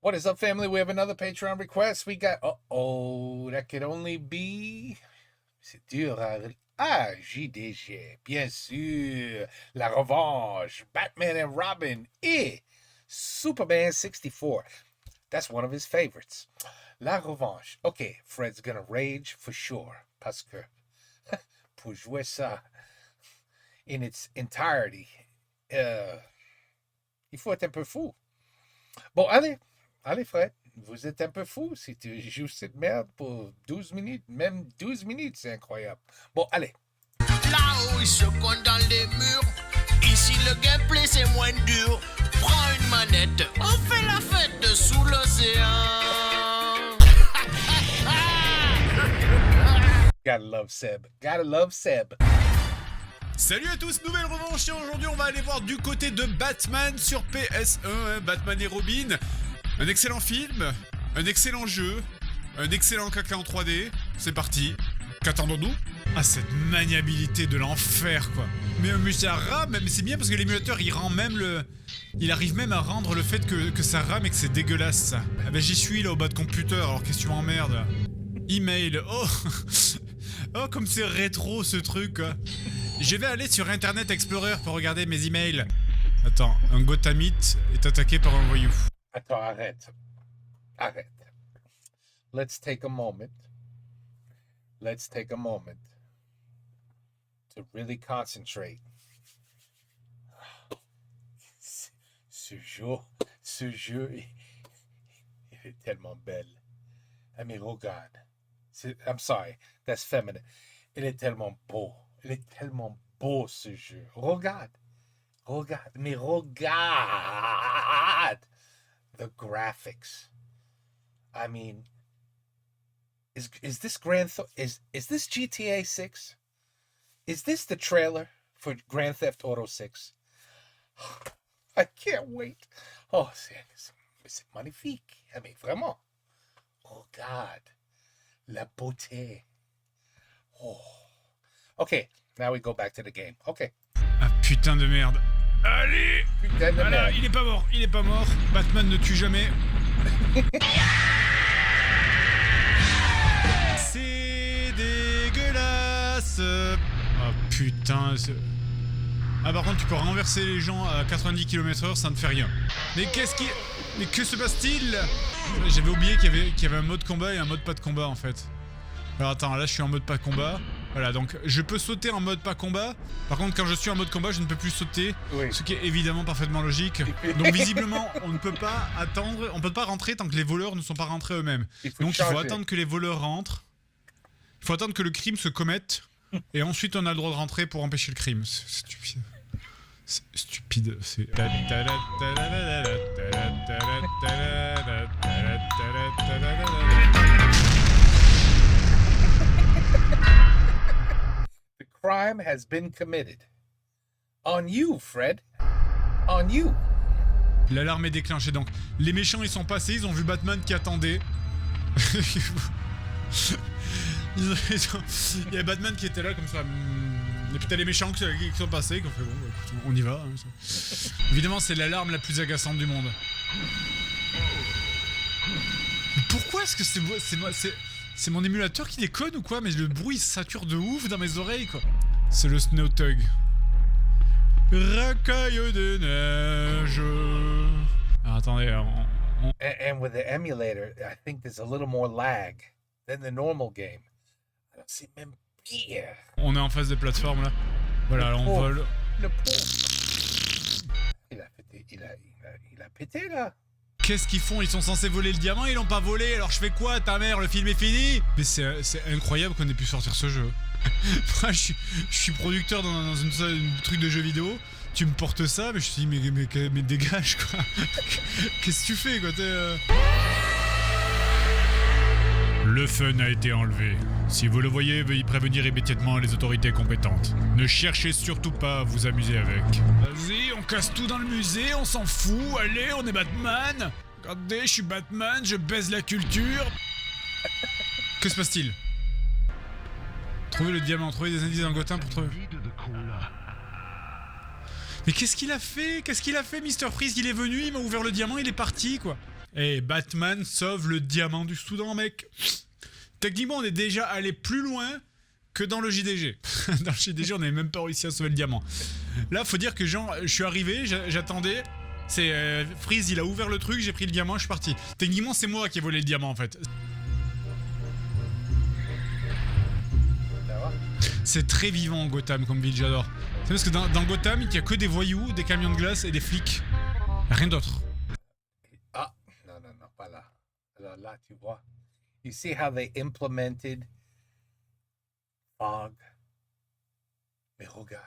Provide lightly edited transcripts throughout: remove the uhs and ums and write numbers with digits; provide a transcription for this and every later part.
What is up, family? We have another Patreon request. We got... Uh-oh, that could only be... C'est dur à... Ah, JDG, bien sûr. La Revanche, Batman and Robin, et Superman 64. That's one of his favorites. La Revanche. Okay, Fred's gonna rage for sure. Parce que pour jouer ça in its entirety, il faut être un peu fou. Bon, allez, Fred, vous êtes un peu fou si tu joues cette merde pour 12 minutes. Même 12 minutes, c'est incroyable. Bon, allez. Là-haut, ils se comptent dans les murs. Ici, le gameplay, c'est moins dur. Prends une manette, on fait la fête sous l'océan. Gotta love Seb. Gotta love Seb. Salut à tous, nouvelle revanche et aujourd'hui on va aller voir du côté de Batman sur PS1, Batman et Robin. Un excellent film, un excellent jeu, un excellent caca en 3D, c'est parti. Qu'attendons-nous? Ah, cette maniabilité de l'enfer quoi. Mais ça rame, mais c'est bien parce que l'émulateur il rend même le... Il arrive même à rendre le fait que ça rame et que c'est dégueulasse ça. Ah ben j'y suis là au bas de computer, alors qu'est-ce que tu m'emmerdes? Email, oh. Oh comme c'est rétro ce truc quoi. Je vais aller sur Internet Explorer pour regarder mes emails. Attends, un Gothamite est attaqué par un voyou. Attends, arrête. Let's take a moment. To really concentrate. Ce jeu, il est tellement belle. I mean, regarde. I'm sorry, that's feminine. Il est tellement beau. Il est tellement beau ce jeu. Regarde. Mais regarde. The graphics. I mean, is this is this GTA 6? Is this the trailer for Grand Theft Auto 6? I can't wait. Oh, c'est magnifique. I mean, vraiment. Regarde. La beauté. Oh. Okay, now we go back to the game. Okay. Ah putain de merde. Allez. Putain de Voilà, merde. il est pas mort. Batman ne tue jamais. C'est dégueulasse. Ah putain. Ah par contre tu peux renverser les gens à 90 km/h, ça ne fait rien. Mais Mais que se passe-t-il? J'avais oublié qu'il y avait un mode combat et un mode pas de combat en fait. Alors attends, là je suis en mode pas combat. Voilà, donc je peux sauter en mode pas combat. Par contre, quand je suis en mode combat, je ne peux plus sauter. Oui. Ce qui est évidemment parfaitement logique. Donc visiblement, on ne peut pas attendre, on peut pas rentrer tant que les voleurs ne sont pas rentrés eux-mêmes. Donc il faut attendre que les voleurs rentrent. Il faut attendre que le crime se commette. Et ensuite on a le droit de rentrer pour empêcher le crime. C'est stupide. C'est stupide. C'est... The crime has been committed. On you, Fred. On you. L'alarme est déclenchée donc. Les méchants ils sont passés, ils ont vu Batman qui attendait. Il y a Batman qui était là comme ça. Et puis t'as les méchants qui sont passés, qui ont fait bon, écoute, on y va. Hein, évidemment, c'est l'alarme la plus agaçante du monde. Mais pourquoi est-ce que c'est mon émulateur qui déconne ou quoi? Mais le bruit sature de ouf dans mes oreilles quoi. C'est le Snow Tug. Racaille de neige. Alors, attendez, And with the emulator, I think there's a little more lag than the normal game. C'est même pire. On est en phase de plateforme là. Voilà, alors on vole. Le pauvre. Il a pété là. Qu'est-ce qu'ils font? Ils sont censés voler le diamant, ils l'ont pas volé, alors je fais quoi ta mère? Le film est fini? Mais c'est incroyable qu'on ait pu sortir ce jeu. Moi je suis producteur dans une truc de jeux vidéo. Tu me portes ça, mais je me suis dit mais dégage quoi. Qu'est-ce que tu fais quoi? Le fun a été enlevé. Si vous le voyez, veuillez prévenir immédiatement les autorités compétentes. Ne cherchez surtout pas à vous amuser avec. Vas-y, on casse tout dans le musée, on s'en fout, allez, on est Batman. Regardez, je suis Batman, je baise la culture. Que se passe-t-il? Trouvez le diamant, trouvez des indices dans Gotham pour trouver... Mais qu'est-ce qu'il a fait? Qu'est-ce qu'il a fait, Mr. Freeze? Il est venu, il m'a ouvert le diamant, il est parti, quoi. Et Batman sauve le diamant du Soudan, mec. Techniquement, on est déjà allé plus loin que dans le JDG. Dans le JDG, on n'avait même pas réussi à sauver le diamant. Là, faut dire que genre, je suis arrivé, j'attendais. C'est Freeze, il a ouvert le truc, j'ai pris le diamant, je suis parti. Techniquement, c'est moi qui ai volé le diamant en fait. C'est très vivant Gotham comme ville, j'adore. C'est parce que dans Gotham, il n'y a que des voyous, des camions de glace et des flics. Rien d'autre. Ah, non, pas là. Alors là, tu vois. You see how they implemented fog? Mais regarde.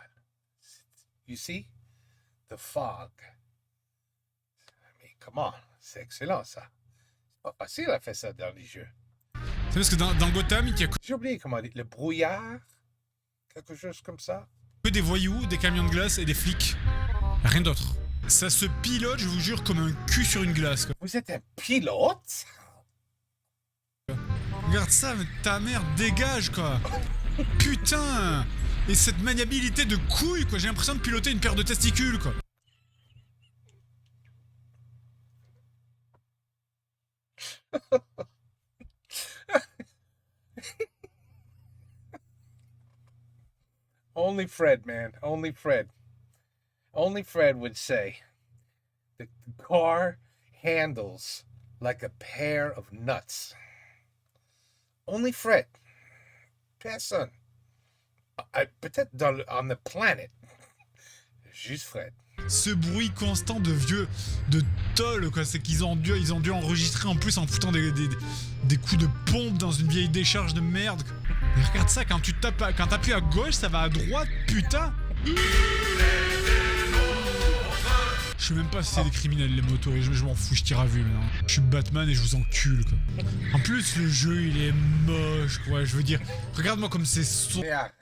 You see? The fog. Mais comment? C'est excellent, ça. C'est pas facile à faire ça dans les jeux. C'est parce que dans Gotham, il n'y a J'ai oublié comment dire. Le brouillard? Quelque chose comme ça? que des voyous, des camions de glace et des flics. Rien d'autre. Ça se pilote, je vous jure, comme un cul sur une glace, quoi. Vous êtes un pilote? Regarde ça, mais ta mère dégage, quoi. Putain. Et cette maniabilité de couille, quoi. J'ai l'impression de piloter une paire de testicules, quoi. Only Fred, man. Only Fred. Only Fred would say the car handles like a pair of nuts. Only Fred. Personne. Peut-être on the planet. Juste Fred. Ce bruit constant de vieux, de tôle, quoi, c'est qu'ils ont dû enregistrer en plus en foutant des coups de pompe dans une vieille décharge de merde. Mais regarde ça, quand t'appuies à gauche, ça va à droite, putain. Je sais même pas si c'est des criminels les motos, et je m'en fous, je tire à vue maintenant. Je suis Batman et je vous encule, quoi. En plus, le jeu, il est moche, quoi, je veux dire. Regarde-moi comme c'est Yeah,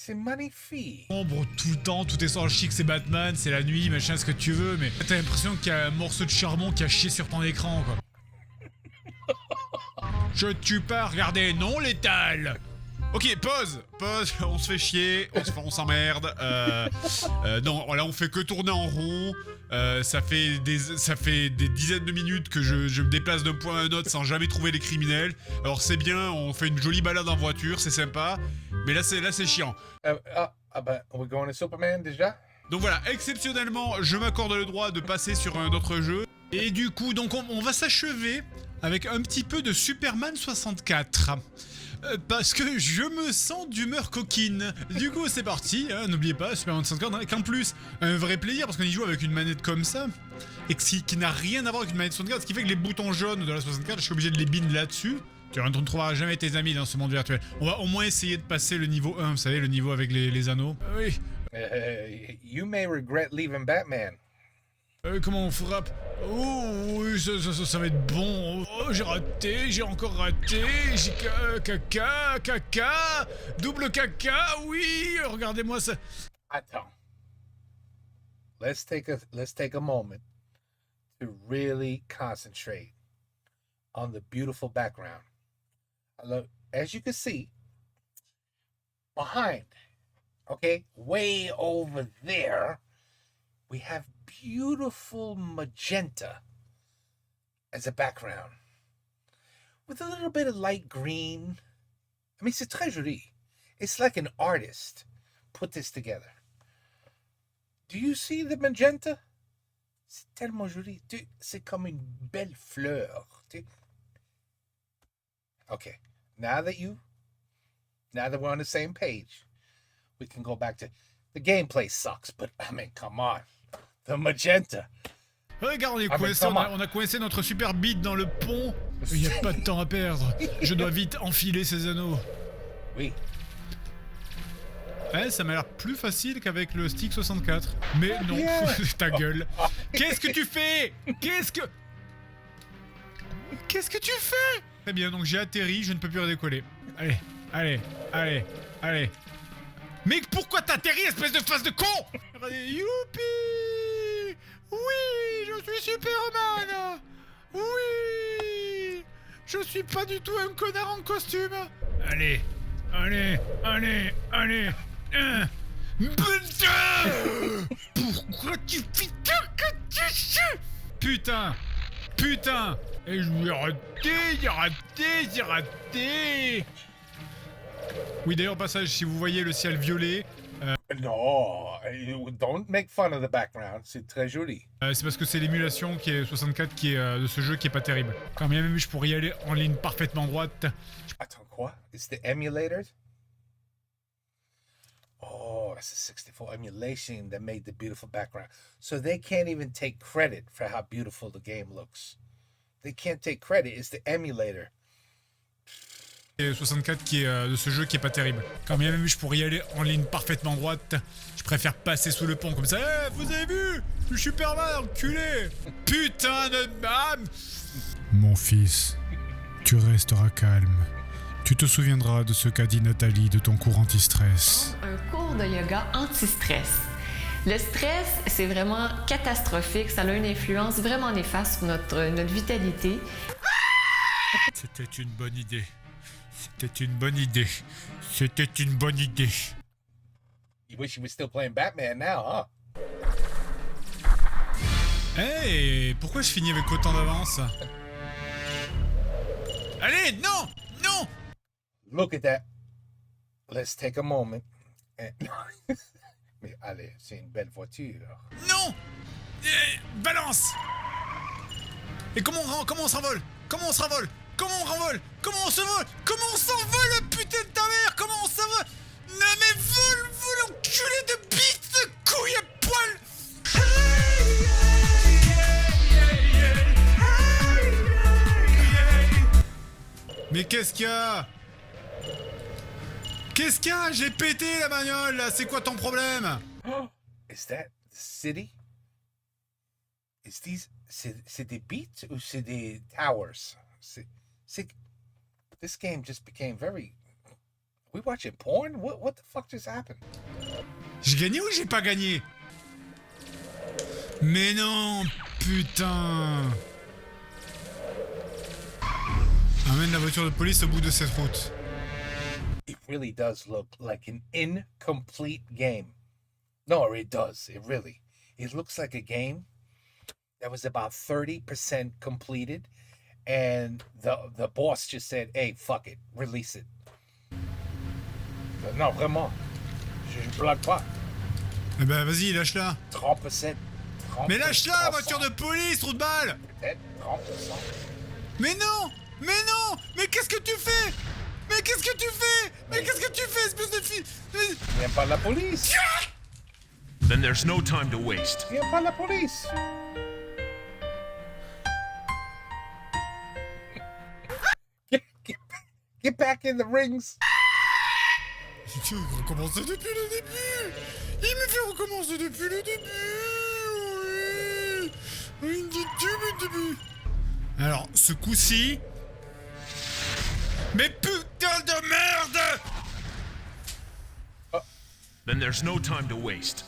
c'est magnifique. sombre tout le temps, tout est sur chic, c'est Batman, c'est la nuit, machin, ce que tu veux, mais t'as l'impression qu'il y a un morceau de charbon qui a chié sur ton écran, quoi. Je tue pas, regardez, non létal. Ok, pause, on se fait chier, on s'emmerde. Non, là on fait que tourner en rond. Ça fait des dizaines de minutes que je me déplace d'un point à un autre sans jamais trouver les criminels. Alors c'est bien, on fait une jolie balade en voiture, c'est sympa. Mais là c'est chiant. Ben, we're going to Superman déjà? Donc voilà, exceptionnellement, je m'accorde le droit de passer sur un autre jeu. Et du coup, donc on va s'achever avec un petit peu de Superman 64. Parce que je me sens d'humeur coquine. Du coup, c'est parti, hein, n'oubliez pas, Superman 64, avec en plus un vrai plaisir, parce qu'on y joue avec une manette comme ça, et qui n'a rien à voir avec une manette 64, ce qui fait que les boutons jaunes de la 64, je suis obligé de les bin là-dessus. Tu ne trouveras jamais tes amis dans ce monde virtuel. On va au moins essayer de passer le niveau 1, vous savez, le niveau avec les anneaux. Oui. You may regret leaving Batman. Comment on frappe? Oh, oui, ça va être bon. Oh, j'ai encore raté. J'ai caca, double caca, oui, regardez-moi ça. Attends. Let's take a moment to really concentrate on the beautiful background. Look, as you can see, behind, okay, way over there, we have beautiful magenta as a background with a little bit of light green. I mean, c'est très joli. It's like an artist put this together. Do you see the magenta? C'est tellement joli. C'est comme une belle fleur. Okay, now that we're on the same page, we can go back to the gameplay sucks, but I mean, come on. The magenta. Regarde, on a coincé notre super bite dans le pont. Il n'y a pas de temps à perdre. Je dois vite enfiler ces anneaux. Oui. Ouais, ça m'a l'air plus facile qu'avec le stick 64. Mais non, ta gueule. Qu'est-ce que tu fais? Qu'est-ce que tu fais? Très bien, donc j'ai atterri, je ne peux plus redécoller. Allez. Mais pourquoi t'atterris, espèce de face de con? Youpi! Oui, je suis Superman! Oui! Je suis pas du tout un connard en costume! Allez! Putain! Pourquoi tu fais que tu sais? Putain! Putain! Et je lui ai raté, j'ai raté! Oui, d'ailleurs, au passage, si vous voyez le ciel violet, No, don't make fun of the background. C'est très joli. c'est parce que c'est l'émulation qui est 64 qui est de ce jeu qui est pas terrible. Quand bien même je pourrais y aller en ligne parfaitement droite. Attends, quoi? It's the emulators? Oh, that's a 64 emulation that made the beautiful background. So they can't even take credit for how beautiful the game looks. They can't take credit. It's the emulator. Et 64 qui est de ce jeu qui est pas terrible. Quand bien même je pourrais y aller en ligne parfaitement droite, je préfère passer sous le pont comme ça. Eh, vous avez vu? Je suis Superman, enculé! Putain de dame! Mon fils, tu resteras calme. Tu te souviendras de ce qu'a dit Nathalie de ton cours anti-stress. Un cours de yoga anti-stress. Le stress, c'est vraiment catastrophique. Ça a une influence vraiment néfaste sur notre vitalité. C'était une bonne idée. C'était une bonne idée. C'était une bonne idée. You wish you were still playing Batman now, huh? Hey, pourquoi je finis avec autant d'avance? Allez, non! Non! Look at that. Let's take a moment. And... Mais allez, c'est une belle voiture. Non! Balance! Et comment on s'envole? Comment on s'envole? Comment on renvole? Comment on se vole? Comment on s'envole, putain de ta mère? Comment on s'envole? Non mais vole, enculé de bite, de couille à poil! Mais qu'est-ce qu'il y a? Qu'est-ce qu'il y a? J'ai pété la bagnole là, c'est quoi ton problème? Is that the city? Is these... C'est des beats ou c'est des towers? This game just became very... Are we watching porn? What the fuck just happened? J'ai gagné ou j'ai pas gagné? Mais non, putain! Amène la voiture de police au bout de cette route. It really does look like an incomplete game. No, it does. It really. It looks like a game that was about 30% completed, and the boss just said, "Hey, fuck it, release it." Non, vraiment. Je blague pas. Eh ben vas-y, lâche-la. 30%. Mais lâche-la, voiture de police, trou de balle. Peut-être 30%. Mais non! Mais non! Mais qu'est-ce que tu fais? Mais qu'est-ce que tu fais? Mais qu'est-ce que tu fais, espèce de fille? Viens pas la police. Then there's no time to waste. Viens pas la police. Get back in the rings. Il me fait recommencer depuis le début! Il me fait recommencer depuis le début! Oui! Il me dit le début! Alors, ce coup-ci... Mais putain de merde! Then there's no time to waste.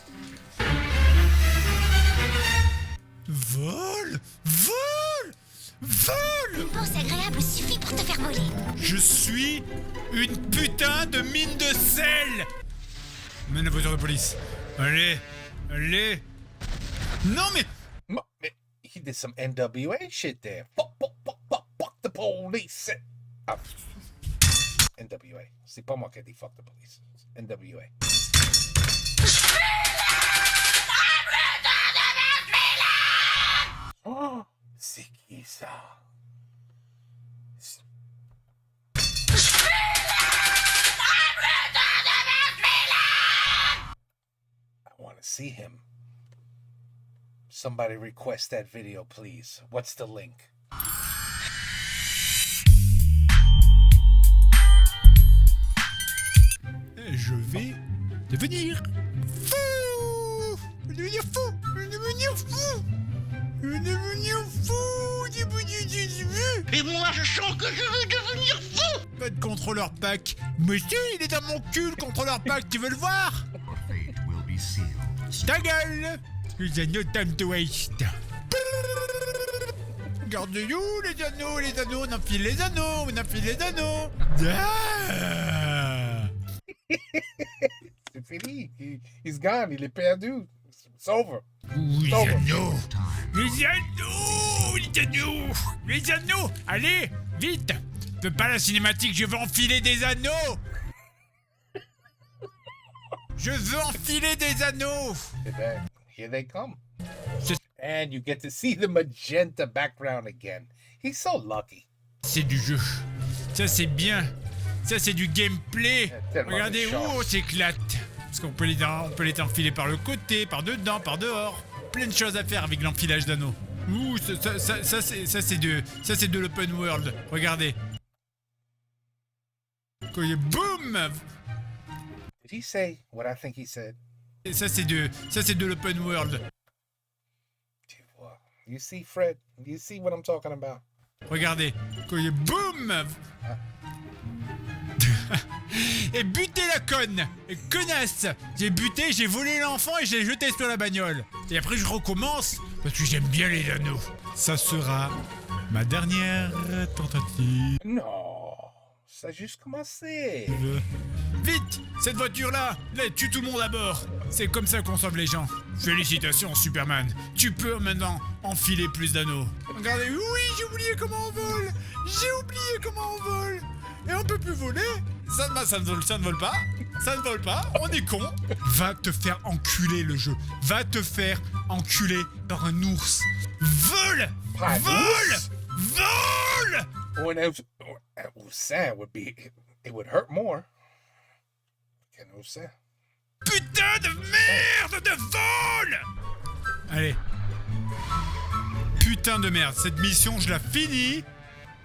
Vol! Vol! Vol! Une pensée agréable suffit pour te faire voler. Je suis une putain de mine de sel! Mène la voiture de police. Allez! Allez! Non mais... He did some NWA shit there. Fuck the police. Ah, NWA. C'est pas moi qui ai dit fuck the police. NWA. Oh, c'est qui ça? I want to see him. Somebody request that video, please. What's the link? Je vais devenir fou! Je vais devenir fou! Je vais devenir fou! Je vais devenir fou! Et moi, je sens que je vais devenir fou! Pas de contrôleur pack! Monsieur, il est dans mon cul, le contrôleur pack, tu veux le voir? Ta gueule! Les anneaux time to waste! Regardez-nous, les anneaux, on enfile les anneaux, on enfile les anneaux! Ah! C'est fini. He's gone. Il est perdu. It's over. Oui, It's over. anneaux! Les anneaux! Les anneaux! Les anneaux! Allez, vite! Fais pas la cinématique, je veux enfiler des anneaux! Je veux enfiler des anneaux! Here they come. Just- And you get to see the magenta background again. He's so lucky. C'est du jeu. Ça, c'est bien. Ça, c'est du gameplay. Tellement Regardez, méchant. on s'éclate. Parce qu'on peut les enfiler par le côté, par dedans, par dehors. Plein de choses à faire avec l'enfilage d'anneaux. Ouh, ça c'est de l'open world. Regardez. Quand il y a boum! Did he say what I think he said? Et ça c'est de l'open world. Tu vois. You see, Fred? You see what I'm talking about? Regardez. Quand il y a boum! Et buter la conne! Et connasse! J'ai buté, j'ai volé l'enfant et je l'ai jeté sur la bagnole. Et après je recommence parce que j'aime bien les anneaux. Ça sera ma dernière tentative. Non, ça a juste commencé. Vite! Cette voiture-là, elle tue tout le monde à bord. C'est comme ça qu'on sauve les gens. Félicitations, Superman. Tu peux maintenant enfiler plus d'anneaux. Regardez, oui, j'ai oublié comment on vole. J'ai oublié comment on vole. Et on peut plus voler. Ça ne vole pas. Ça ne vole pas. On est con. Va te faire enculer le jeu. Va te faire enculer par un ours. Vole! Par un Vole! ours? Vole! When Oursin would be, it would hurt more. Can Oursin? Putain de merde de vol! Allez. Putain de merde, cette mission je la finis.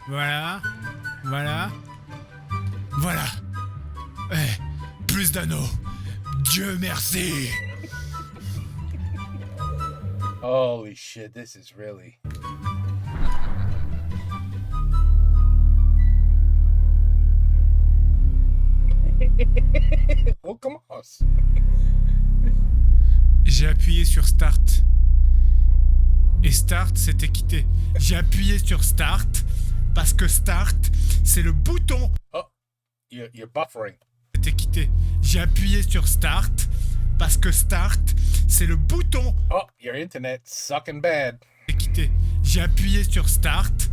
Voilà. Voilà. Voilà. Plus d'anneaux. Dieu merci. Holy shit, this is really. On commence. J'ai appuyé sur Start. Et Start s'était quitté. J'ai appuyé sur Start parce que Start, c'est le bouton. Oh, you're buffering. C'était quitté. J'ai appuyé sur Start parce que Start, c'est le bouton. Oh, your internet sucking bad. C'était quitté. J'ai appuyé sur Start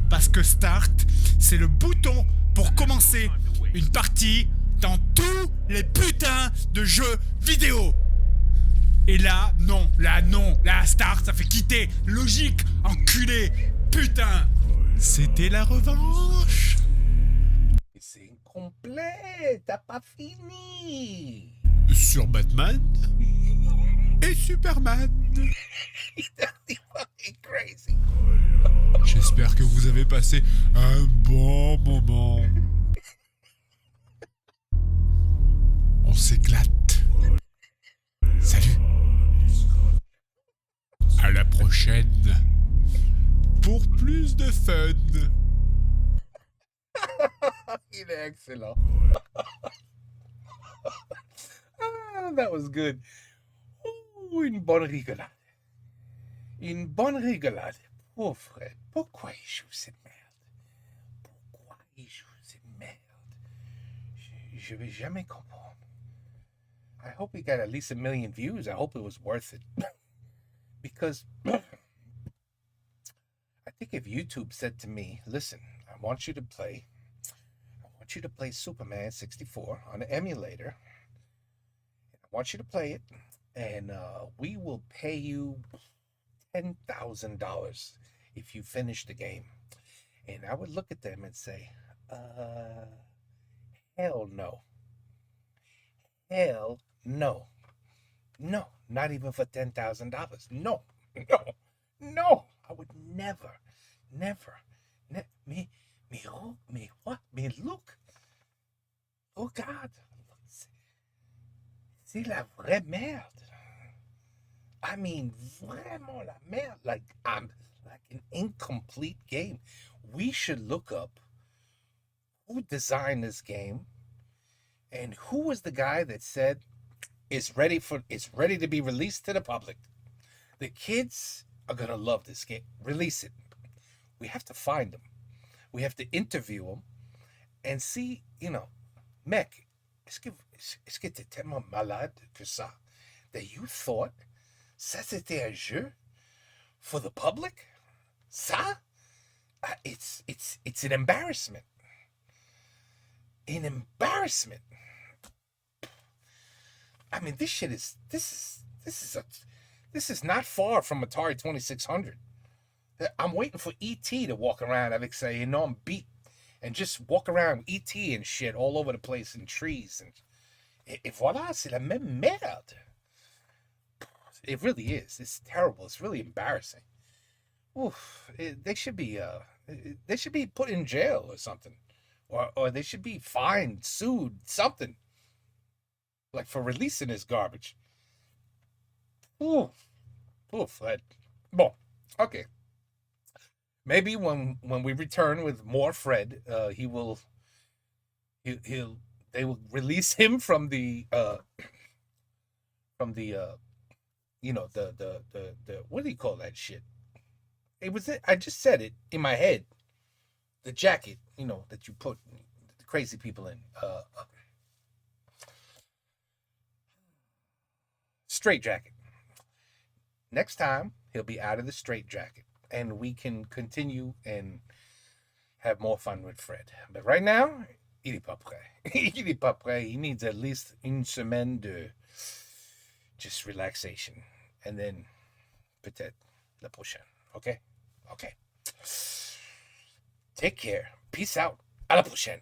parce que Start, c'est le bouton pour commencer une partie dans tous les putains de jeux vidéo. Et là, non, là, Start, ça fait quitter. Logique, enculé, putain. C'était la revanche. C'est incomplet, t'as pas fini. Sur Batman et Superman. It's fucking crazy. J'espère que vous avez passé un bon moment. On s'éclate. Salut. À la prochaine. Pour plus de fun. Il est excellent. Ah, that was good. Ouh, une bonne rigolade. Une bonne rigolade. Oh, Fred, pourquoi il joue cette merde? Pourquoi il joue cette merde? Je vais jamais comprendre. I hope he got at least 1 million views. I hope it was worth it. Because I think if YouTube said to me, listen, I want you to play Superman 64 on an emulator. I want you to play it, and we will pay you $10,000 if you finish the game. And I would look at them and say, hell no. Hell no. No, not even for $10,000. No, no, no. I would never. Mais what? Mais look. Oh God. C'est la vraie merde. I mean, vraiment la merde. Like an incomplete game. We should look up who designed this game and who was the guy that said it's ready to be released to the public. The kids are gonna love this game. Release it. We have to find them. We have to interview them and see, mec, est-ce que t'es tellement malade que ça, that you thought ça c'était un jeu for the public? Ça? It's an embarrassment. An embarrassment. I mean, this is not far from Atari 2600. I'm waiting for E.T. to walk around avec sa énorme beat and just walk around with E.T. and shit all over the place in trees. Et voilà, c'est la même merde. It really is. It's terrible. It's really embarrassing. Oof. They should be put in jail or something. Or they should be fined, sued, something. Like for releasing this garbage. Oof. Bon, okay. Maybe when we return with more Fred, they will release him from the you know, the what do you call that shit? I just said it in my head. The jacket, you know, that you put the crazy people in. Straight jacket. Next time, he'll be out of the straight jacket, and we can continue and have more fun with Fred. But right now, il est pas prêt. Il est pas prêt. He needs at least une semaine de just relaxation. And then, peut-être, la prochaine. Okay? Okay. Take care. Peace out. À la prochaine.